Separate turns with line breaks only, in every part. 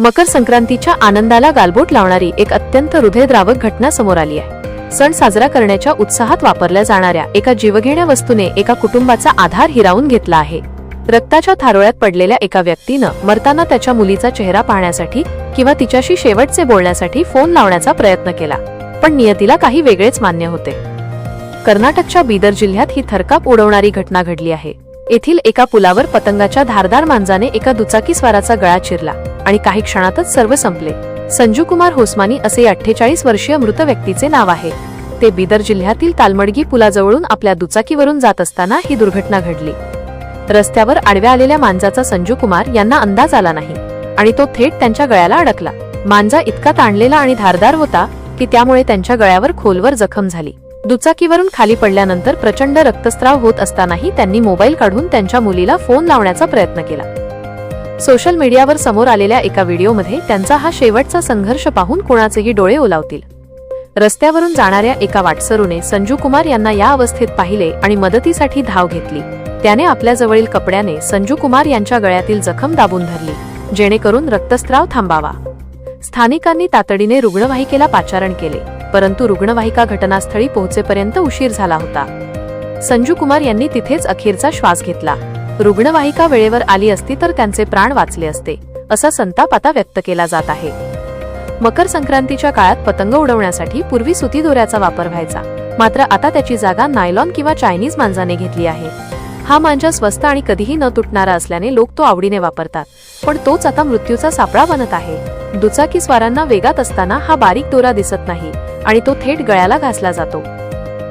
मकर संक्रांतीच्या आनंदाला गालबोट लावणारी एक अत्यंत हृदयद्रावक घटना समोर आली आहे। सण साजरा करण्याच्या उत्साहात वापरल्या जाणाऱ्या एका जीवघेण्या वस्तूने एका कुटुंबाचा आधार हिरावून घेतला आहे। रक्ताच्या थारोळ्यात पडलेल्या एका व्यक्तीनं मरताना त्याच्या मुलीचा चेहरा पाहण्यासाठी किंवा तिच्याशी शेवटचे बोलण्यासाठी फोन लावण्याचा प्रयत्न केला, पण नियतीला काही वेगळेच मान्य होते। कर्नाटकच्या बीदर जिल्ह्यात ही थरकाप उडवणारी घटना घडली आहे। येथील एका पुलावर पतंगाच्या धारदार मांजाने एका दुचाकीस्वाराचा गळा चिरला आणि काही क्षणातच सर्व संपले। संजू कुमार होसमानी असे 48 वर्षीय मृत व्यक्तीचे नाव आहे। ते बीदर जिल्ह्यातील तालमडगी पुलाजवळून आपल्या दुचाकीवरून जात असताना ही दुर्घटना घडली। रस्त्यावर आडव्या आलेल्या मांजाचा संजू कुमार यांना अंदाज आला नाही आणि तो थेट त्यांच्या गळ्याला अडकला। मांजा इतका ताणलेला आणि धारदार होता की त्यामुळे त्यांच्या गळ्यावर खोलवर जखम झाली। दुचाकीवरून खाली पडल्यानंतर प्रचंड रक्तस्राव होत असतानाही त्यांनी मोबाईल काढून त्यांच्या मुलीला फोन लावण्याचा प्रयत्न केला। सोशल मीडियावर समोर आलेल्या एका व्हिडिओमध्ये त्यांचा हा शेवटचा संघर्ष पाहून कोणाचेही डोळे ओलावतील। रस्त्यावरून जाणाऱ्या एका वाटसरूने संजू कुमार यांना या अवस्थेत पाहिले आणि मदतीसाठी धाव घेतली। त्याने आपल्या जवळील कपड्याने संजू कुमार यांच्या गळ्यातील जखम दाबून धरली, जेणेकरून रक्तस्राव थांबावा। स्थानिकांनी तातडीने रुग्णवाहिकेला पाचारण केले, परंतु रुग्णवाहिका घटनास्थळी पोहोचेपर्यंत उशीर झाला होता। संजू कुमार यांनी तिथेच अखेरचा श्वास घेतला। रुग्णवाहिका वेळेवर आली असती तर त्यांचे प्राण वाचले असते, असा संताप आता व्यक्त केला जात आहे। मकर संक्रांतीच्या काळात पतंग उडवण्यासाठी पूर्वी सुती दोऱ्याचा वापर व्हायचा, मात्र आता त्याची जागा नायलॉन किंवा चायनीज मांजाने घेतली आहे। हा मांजा स्वस्त आणि कधीही न तुटणारा असल्याने लोक तो आवडीने वापरतात, पण तोच आता मृत्यूचा सापळा बनत आहे। दुचाकी स्वारांना वेगात असताना हा बारीक दोरा दिसत नाही आणि तो थेट गळ्याला घासला जातो।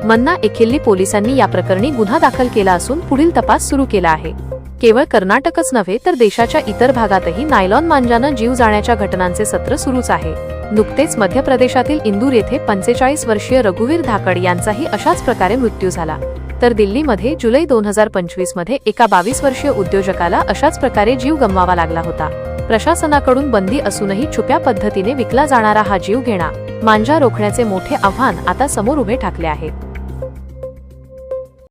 मन्ना एखेल्ली पोलिसांनी या प्रकरणी गुन्हा दाखल केला असून पुढील तपास सुरू केला आहे। केवळ कर्नाटकच नव्हे तर देशाच्या इतर भागातही नायलॉन मांजानं जीव जाण्याच्या घटनांचे सत्र सुरूच आहे। नुकतेच मध्य प्रदेशातील इंदूर येथे 45 वर्षीय रघुवीर धाकड यांचाही अशाच प्रकारे मृत्यू झाला, तर दिल्लीमध्ये जुलै 2025 मध्ये एका 22 वर्षीय उद्योजकाला अशाच प्रकारे जीव गमवावा लागला होता। प्रशासनाकडून बंदी असूनही छुप्या पद्धतीने विकला जाणारा हा जीवघेणा मांजा रोखण्याचे मोठे आव्हान आता समोर उभे ठाकले आहे।